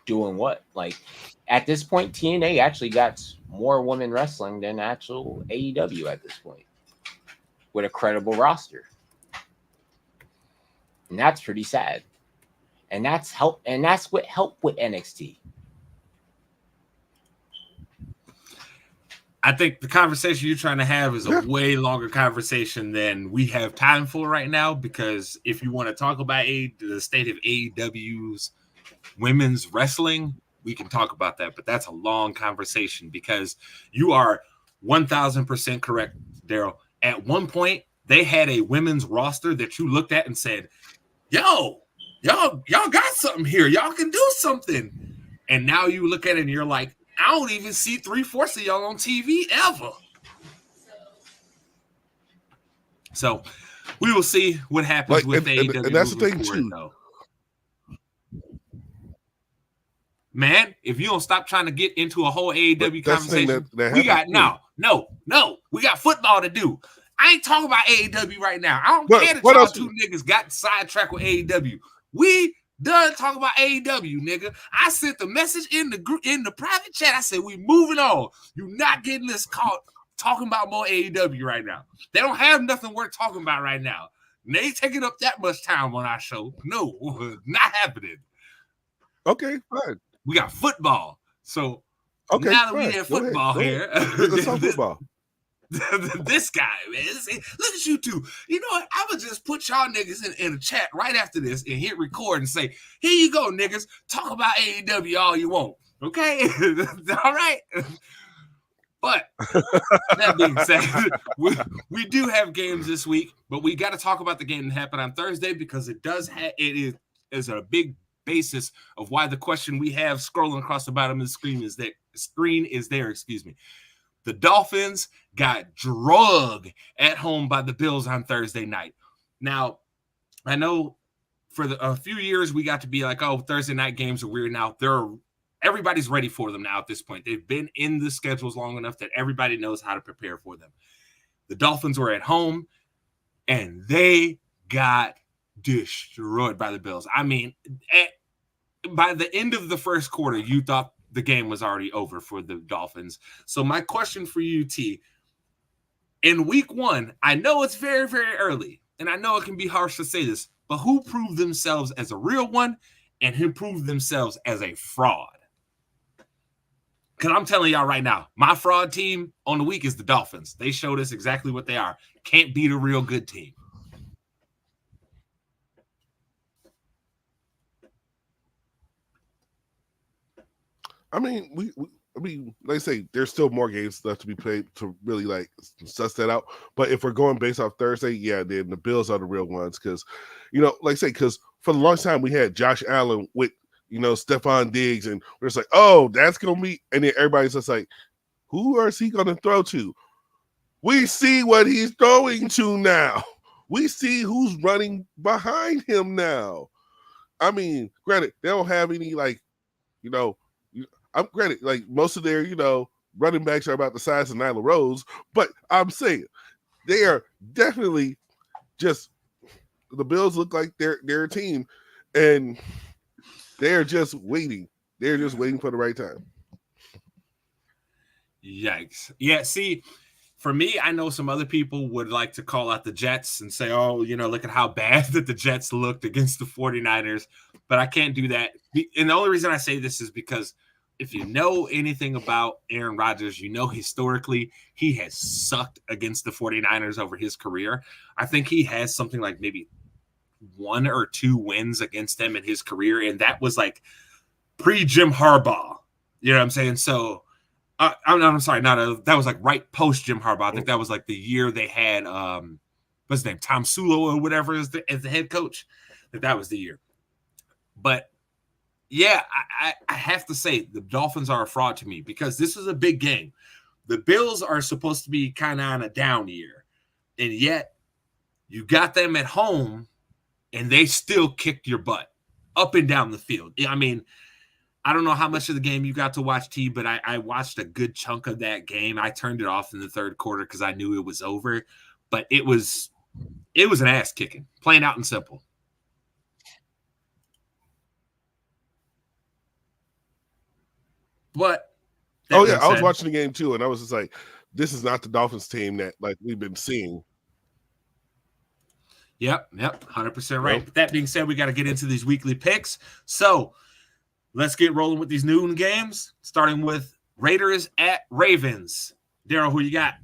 doing what? Like at this point, TNA actually got more women wrestling than actual AEW at this point, with a credible roster. And that's pretty sad. And that's what helped with NXT. I think the conversation you're trying to have is a way longer conversation than we have time for right now, because if you want to talk about the state of AEW's women's wrestling, we can talk about that, but that's a long conversation because you are 1,000% correct, Daryl. At one point, they had a women's roster that you looked at and said, y'all got something here. Y'all can do something. And now you look at it and you're like, I don't even see 3/4 of y'all on TV ever. So we will see what happens with AEW. And that's the thing too. Though. Man, if you don't stop trying to get into a whole AEW conversation, we got no. We got football to do. I ain't talking about AEW right now. I don't care that y'all two niggas got sidetracked with AEW. We done talking about AEW, nigga. I sent the message in the private chat. I said, we moving on. You not getting this caught talking about more AEW right now. They don't have nothing worth talking about right now. They ain't taking up that much time on our show. No, not happening. Okay, fine. We got football. So now that we have football here. Let's talk football. This guy, man. Look at you two. You know what? I would just put y'all niggas in a chat right after this and hit record and say, here you go, niggas. Talk about AEW all you want. Okay? All right? But that being said, we do have games this week, but we got to talk about the game that happened on Thursday because it is a big basis of why the question we have scrolling across the bottom of the screen is there. Excuse me. The Dolphins got drugged at home by the Bills on Thursday night. Now, I know for a few years we got to be like, oh, Thursday night games are weird now. Everybody's ready for them now at this point. They've been in the schedules long enough that everybody knows how to prepare for them. The Dolphins were at home, and they got destroyed by the Bills. I mean, by the end of the first quarter, you thought the game was already over for the Dolphins. So my question for you, T, in week one, I know it's very, very early, and I know it can be harsh to say this, but who proved themselves as a real one and who proved themselves as a fraud? Because I'm telling y'all right now, my fraud team on the week is the Dolphins. They showed us exactly what they are. Can't beat a real good team. I mean, like I say, there's still more games left to be played to really like suss that out. But if we're going based off Thursday, yeah, then the Bills are the real ones because, like I say, because for the longest time we had Josh Allen with Stephon Diggs, and we're just like, oh, that's gonna be, and then everybody's just like, who is he gonna throw to? We see what he's throwing to now. We see who's running behind him now. I mean, granted, they don't have any I'm granted, like most of their, running backs are about the size of Nyla Rose, but I'm saying they are definitely just the Bills look like they're a team, and they're just waiting. They're just waiting for the right time. Yikes! Yeah, see, For me, I know some other people would like to call out the Jets and say, oh, look at how bad that the Jets looked against the 49ers. But I can't do that. And the only reason I say this is because if you know anything about Aaron Rodgers, historically he has sucked against the 49ers over his career. I think he has something like maybe 1 or 2 wins against them in his career. And that was like pre-Jim Harbaugh. You know what I'm saying? So I'm sorry, that was like right post Jim Harbaugh. I think that was like the year they had what's his name, Tom Sulo or whatever as the head coach. That was the year. But yeah, I have to say the Dolphins are a fraud to me because this is a big game. The Bills are supposed to be kind of on a down year, and yet you got them at home, and they still kicked your butt up and down the field. I mean, I don't know how much of the game you got to watch, T, but I watched a good chunk of that game. I turned it off in the third quarter because I knew it was over. But it was an ass kicking, plain out and simple. But I was watching the game too, and I was just like, this is not the Dolphins team that like we've been seeing. Yep, 100% right. But that being said, we got to get into these weekly picks. So let's get rolling with these noon games, starting with Raiders at Ravens. Daryl, who you got?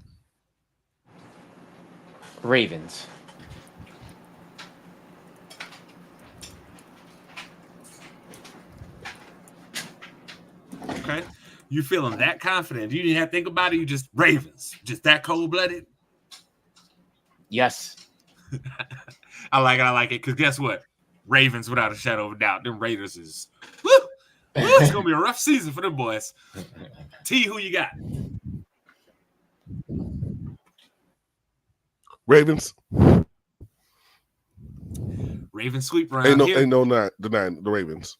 Ravens. Okay. You feeling that confident? You didn't have to think about it. You just Ravens. Just that cold-blooded? Yes. I like it. Because guess what? Ravens, without a shadow of a doubt. Them Raiders is woo! It's going to be a rough season for them boys. T, who you got? Ravens. Ravens sweep around Ain't no denying the Ravens.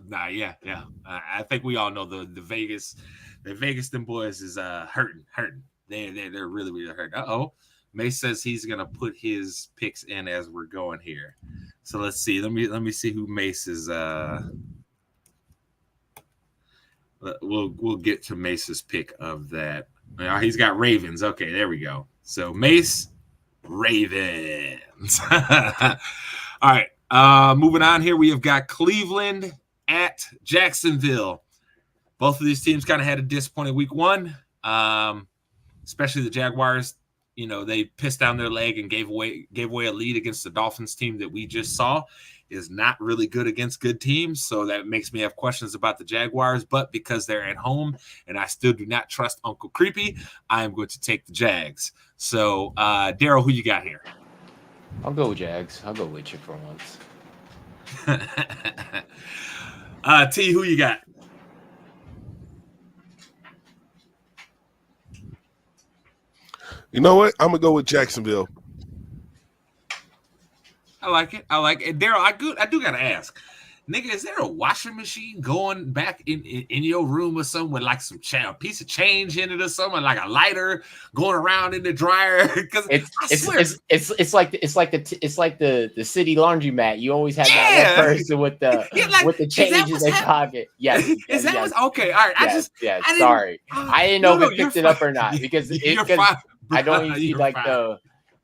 Nah, yeah. I think we all know the Vegas them boys is hurting. They're really, really hurting. Uh-oh. Mace says he's gonna put his picks in as we're going here. So let's see. Let me see who Mace is. We'll get to Mace's pick of that. He's got Ravens. Okay, there we go. So Mace, Ravens. All right. Moving on here, we have got Cleveland at Jacksonville. Both of these teams kind of had a disappointing week one, especially the Jaguars. They pissed down their leg and gave away a lead against the Dolphins team that we just saw is not really good against good teams. So that makes me have questions about the Jaguars. But because they're at home and I still do not trust Uncle Creepy, I am going to take the Jags. So, Daryl, who you got here? I'll go with Jags. I'll go with you for once. T, who you got? You know what? I'm gonna go with Jacksonville. I like it. Daryl, I do gotta ask, nigga, is there a washing machine going back in your room or something with like a piece of change in it or something, like a lighter going around in the dryer? Because it's like the city laundromat. You always have that one person with the change in their pocket. Yes. Is that what's okay? All right. Sorry. I didn't know if it picked it up or not because I don't even see like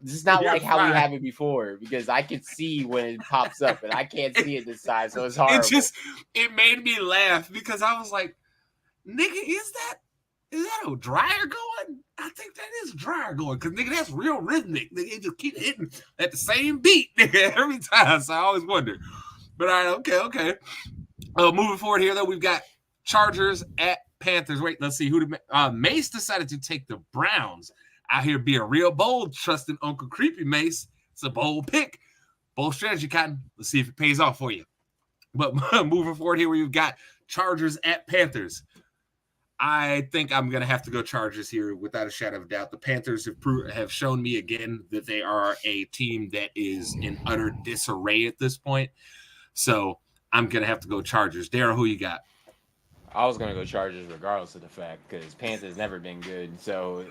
this is not like how we have it before because I can see when it pops up and I can't see it this side, so it's horrible. It made me laugh because I was like, nigga, is that a dryer going? I think that is a dryer going because nigga, that's real rhythmic. Nigga, it just keep hitting at the same beat, nigga, every time. So I always wonder. But all right, okay. Moving forward here though, we've got Chargers at Panthers. Wait, let's see who Mace decided to take the Browns. Out here being real bold, trusting Uncle Creepy Mace. It's a bold pick. Bold strategy, Cotton. Let's see if it pays off for you. But moving forward here, we've got Chargers at Panthers. I think I'm going to have to go Chargers here without a shadow of a doubt. The Panthers have shown me again that they are a team that is in utter disarray at this point. So I'm going to have to go Chargers. Daryl, who you got? I was going to go Chargers regardless of the fact because Panthers never been good. So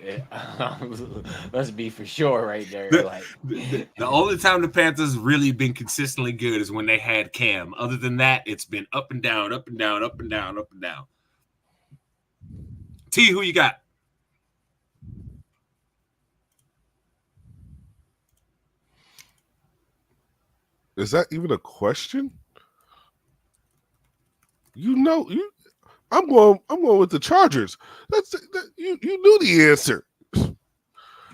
let's be for sure right there. The only time the Panthers really been consistently good is when they had Cam. Other than that, it's been up and down, up and down, up and down, up and down. T, who you got? Is that even a question? I'm going with the Chargers. You knew the answer.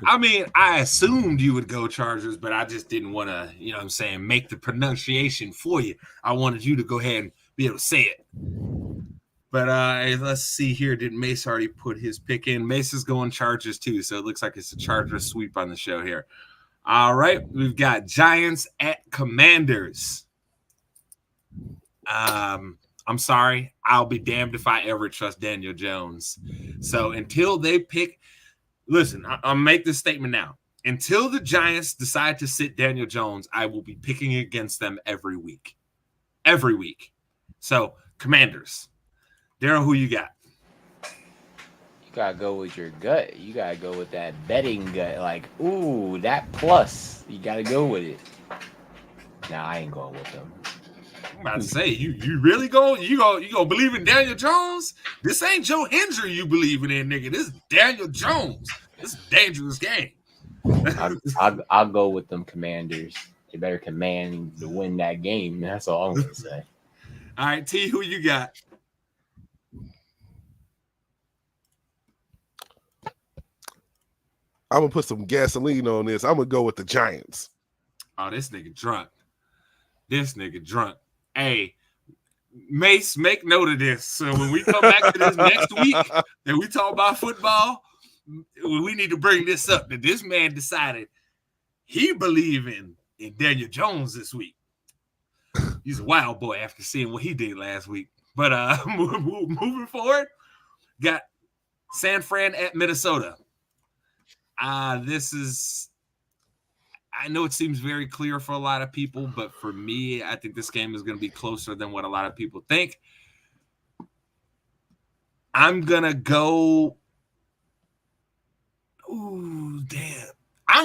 I mean, I assumed you would go Chargers, but I just didn't want to, you know what I'm saying, make the pronunciation for you. I wanted you to go ahead and be able to say it. But let's see here. Did Mace already put his pick in? Mace is going Chargers too, so it looks like it's a Chargers sweep on the show here. All right, we've got Giants at Commanders. I'm sorry. I'll be damned if I ever trust Daniel Jones. So until they pick, listen, I'll make this statement now. Until the Giants decide to sit Daniel Jones, I will be picking against them every week. Every week. So, Commanders. Daryl, who you got? You gotta go with your gut. You gotta go with that betting gut. Like, ooh, that plus. You gotta go with it. Nah, I ain't going with them. I'm about to say, you really go believe in Daniel Jones? This ain't Joe Hendry you believing in, nigga. This is Daniel Jones. This is a dangerous game. I'll go with them Commanders. They better command to win that game. That's all I'm gonna say. All right, T, who you got? I'm gonna put some gasoline on this. I'm gonna go with the Giants. Oh, this nigga drunk. Hey, Mace, make note of this. So when we come back to this next week and we talk about football, we need to bring this up. That this man decided he believe in Daniel Jones this week. He's a wild boy after seeing what he did last week. But moving forward, got San Fran at Minnesota. This is, I know it seems very clear for a lot of people, but for me, I think this game is going to be closer than what a lot of people think. I'm going to go. Ooh, damn.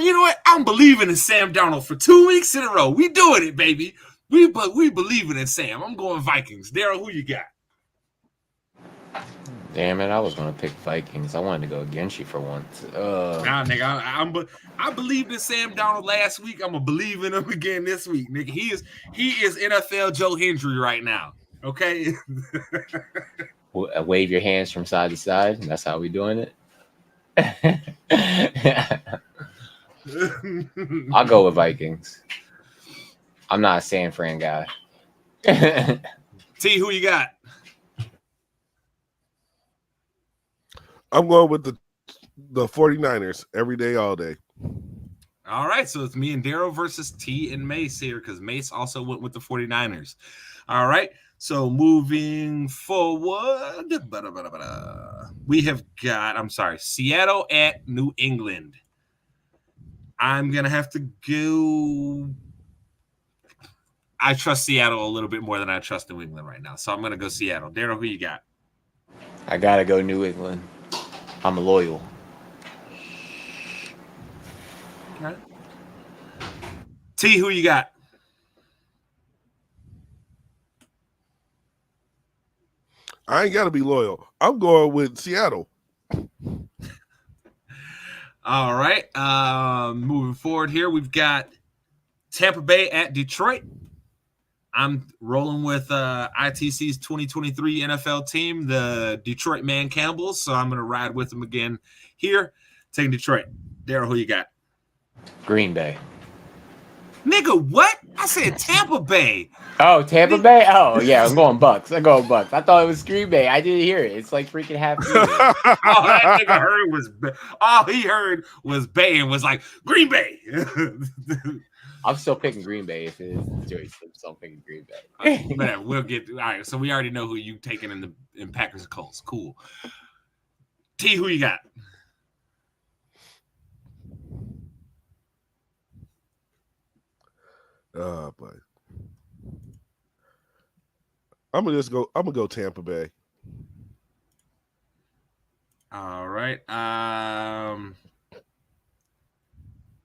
You know what? I'm believing in Sam Darnold for 2 weeks in a row. We doing it, baby. We believing in Sam. I'm going Vikings. Daryl, who you got? Damn it, I was gonna pick Vikings. I wanted to go against you for once. Nah, nigga, I believed in Sam Darnold last week. I'm gonna believe in him again this week, nigga. He is NFL Joe Hendry right now. Okay. Wave your hands from side to side. That's how we doing it. I'll go with Vikings. I'm not a San Fran guy. T, who you got? I'm going with the 49ers every day, all day. All right, so it's me and Daryl versus T and Mace here because Mace also went with the 49ers. All right, so moving forward, we have got, Seattle at New England. I'm going to have to go. I trust Seattle a little bit more than I trust New England right now, so I'm going to go Seattle. Daryl, who you got? I got to go New England. I'm loyal. Okay. T, who you got? I ain't got to be loyal. I'm going with Seattle. All right. Moving forward here, we've got Tampa Bay at Detroit. I'm rolling with ITC's 2023 NFL team, the Detroit Man Campbells. So I'm going to ride with them again here. Taking Detroit. Daryl, who you got? Green Bay. Nigga, what? I said Tampa Bay. Oh, Tampa Bay? Oh, yeah, I'm going Bucks. I thought it was Green Bay. I didn't hear it. It's like freaking half. All that nigga heard was, all he heard was Bay and was like, Green Bay. I'm still picking Green Bay if it is Detroit. So I'm picking Green Bay. Man, we'll get all right. So we already know who you taking in Packers and Colts. Cool. T, who you got? But I'm gonna go Tampa Bay. All right.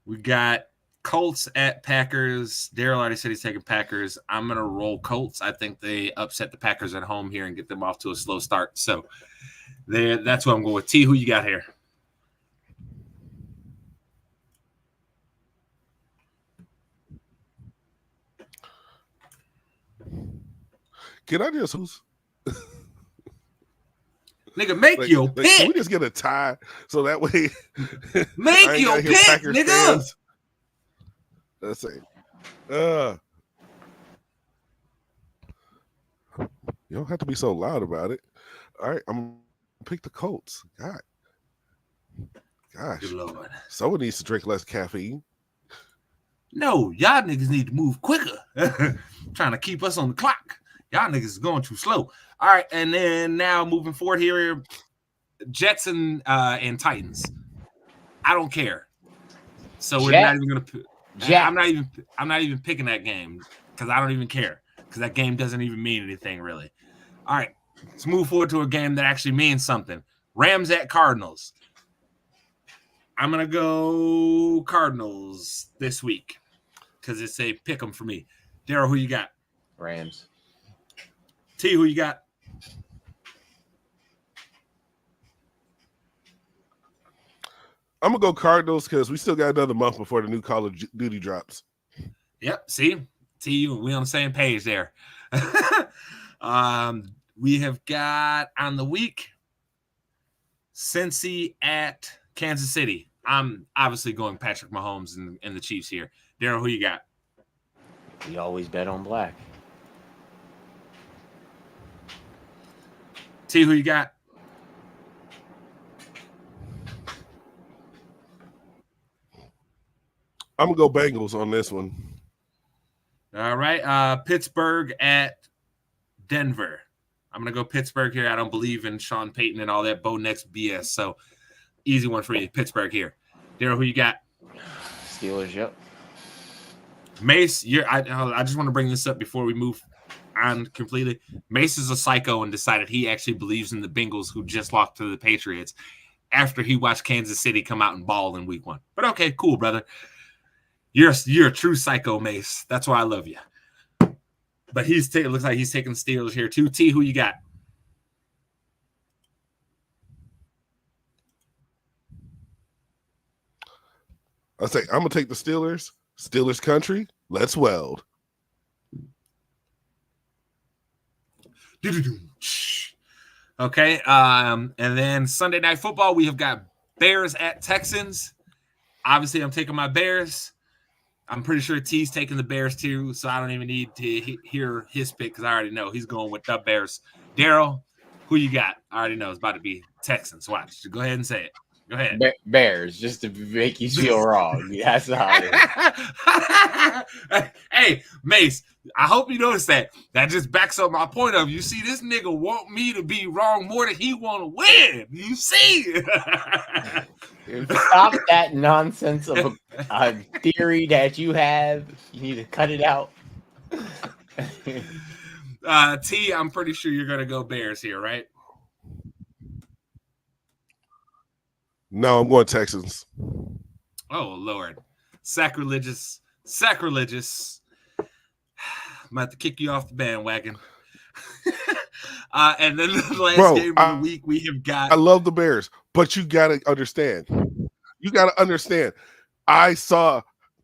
We got Colts at Packers. Daryl already said he's taking Packers. I'm going to roll Colts. I think they upset the Packers at home here and get them off to a slow start. So that's what I'm going with. T, who you got here? Can I just who's Nigga, make your can pick. we just get a tie so that way Make your pick, nigga. Fans. Let's see. You don't have to be so loud about it. All right, I'm gonna pick the Colts. Gosh, Good Lord. Someone needs to drink less caffeine. No, y'all niggas need to move quicker. Trying to keep us on the clock. Y'all niggas is going too slow. All right, and then now moving forward here, Jets and Titans. I don't care. So we're not even gonna. I'm not even picking that game because I don't even care because that game doesn't even mean anything really. All right, let's move forward to a game that actually means something. Rams at Cardinals. I'm gonna go Cardinals this week because it's a pick 'em for me. Daryl, who you got? Rams. T, who you got? I'm gonna go Cardinals because we still got another month before the new Call of Duty drops. Yep. See, T, we on the same page there. We have got on the week Cincy at Kansas City. I'm obviously going Patrick Mahomes and the Chiefs here. Daryl, who you got? We always bet on black. T, who you got? I'm gonna go Bengals on this one. All right. Pittsburgh at Denver. I'm gonna go Pittsburgh here. I don't believe in Sean Payton and all that Bo Nix BS. So easy one for you. Pittsburgh here. Daryl, who you got? Steelers, yep. Mace, I just want to bring this up before we move on completely. Mace is a psycho and decided he actually believes in the Bengals, who just lost to the Patriots after he watched Kansas City come out and ball in week 1. But okay, cool, brother. You're a true psycho, Mace. That's why I love you. But it looks like he's taking the Steelers here too. T, who you got? I say I'm gonna take the Steelers. Steelers country. Let's weld. Okay. And then Sunday Night Football, we have got Bears at Texans. Obviously, I'm taking my Bears. I'm pretty sure T's taking the Bears too, so I don't even need to hear his pick because I already know he's going with the Bears. Daryl, who you got? I already know it's about to be Texans. Watch. Go ahead and say it. Go ahead. Bears, just to make you feel wrong. That's how it Hey, Mace, I hope you notice that. That just backs up my point of you see, this nigga want me to be wrong more than he want to win. You see? Stop that nonsense of a theory that you have. You need to cut it out. T, I'm pretty sure you're going to go Bears here, right? No, I'm going Texans. Oh, Lord. Sacrilegious. I'm about to kick you off the bandwagon. And then the last game of the week, we have got... I love the Bears, but you got to understand. I saw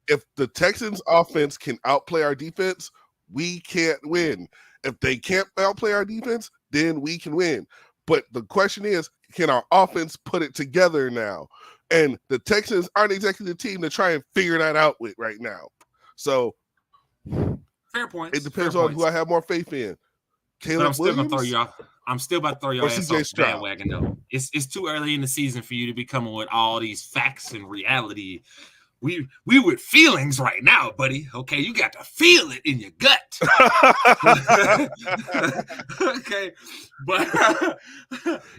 if the Texans offense can outplay our defense, we can't win. If they can't outplay our defense, then we can win. But the question is, can our offense put it together now? And the Texans aren't exactly the team to try and figure that out with right now. So fair point. It depends on who I have more faith in. Caleb I'm still Williams? Gonna throw you off. I'm still about to throw your ass CJ off the Stroud? bandwagon though. It's too early in the season for you to be coming with all these facts and reality. We with feelings right now, buddy. Okay, you got to feel it in your gut. Okay, but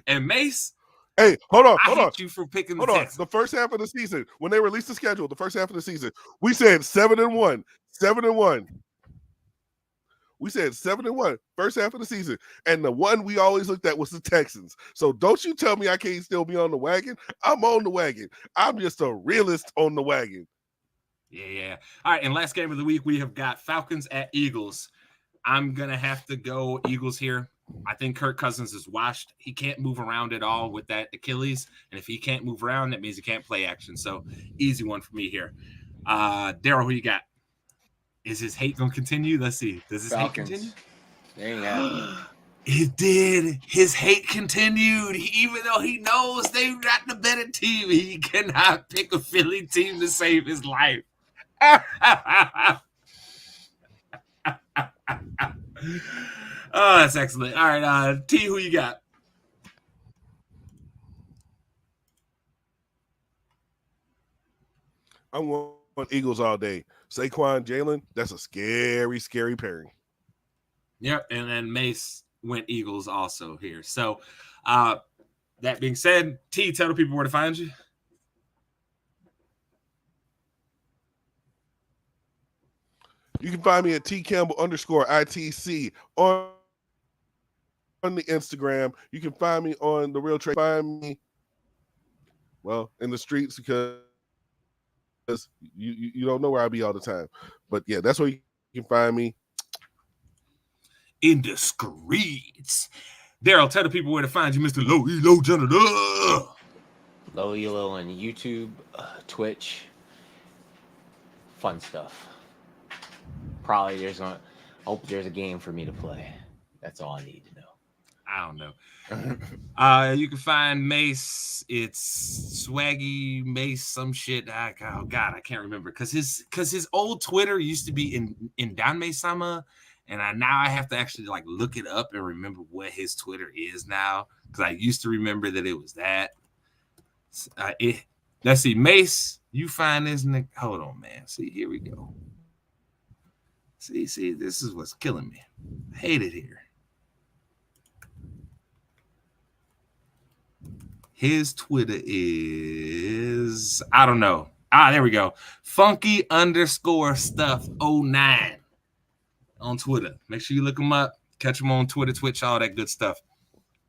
and Mace. Hey, hold on. I hate you for picking the Texans. The first half of the season, when they released the schedule, the first half of the season, we said 7-1. 7-1. We said 7-1 first half of the season, and the one we always looked at was the Texans. So don't you tell me I can't still be on the wagon. I'm on the wagon. I'm just a realist on the wagon. Yeah. All right, and last game of the week, we have got Falcons at Eagles. I'm going to have to go Eagles here. I think Kirk Cousins is washed. He can't move around at all with that Achilles, and if he can't move around, that means he can't play action. So easy one for me here. Daryl, who you got? Is his hate going to continue? Let's see. Does his hate continue? ain't happening. It did. His hate continued. Even though he knows they've got the better team, he cannot pick a Philly team to save his life. Oh, that's excellent. All right, T, who you got? I'm going Eagles all day. Saquon, Jalen, that's a scary, scary pairing. Yep, and then Mace went Eagles also here. So, that being said, T, tell the people where to find you. You can find me at @TCampbell_ITC on the Instagram. You can find me on the Real Trade. Find me, well, in the streets because you don't know where I be all the time. But yeah, that's where you can find me. In the streets. Daryl, tell the people where to find you, Mr. Low Elo Janitor. Low Elo on YouTube, Twitch, fun stuff. Probably hope there's a game for me to play. That's all I need to know. I don't know. You can find Mace. It's Swaggy Mace, some shit. Oh God, I can't remember because his old Twitter used to be in Don Mace Sama, and now I have to actually like look it up and remember what his Twitter is now because I used to remember that it was that. Let's see, Mace. You find this nigga. Hold on, man. See, here we go. See, this is what's killing me. I hate it here. His Twitter is, I don't know. There we go. Funky_stuff09 on Twitter. Make sure you look him up. Catch him on Twitter, Twitch, all that good stuff.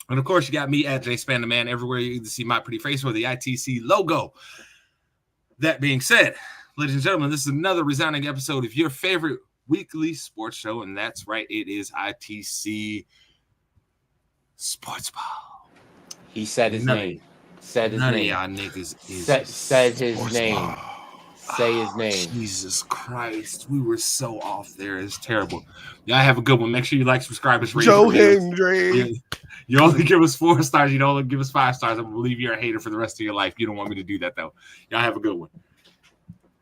And of course, you got me at JSpanTheMan everywhere. You either see my pretty face or the ITC logo. That being said, ladies and gentlemen, this is another resounding episode of your favorite weekly sports show, and that's right, it is ITC Sportsball. He said his name. Said his name. None of y'all niggas said his name. Say his name. Jesus Christ, we were so off there. It's terrible. Y'all have a good one. Make sure you like, subscribe, and rate. Joe Hendry. You only give us 4 stars. You don't only give us 5 stars. I believe you're a hater for the rest of your life. You don't want me to do that though. Y'all have a good one.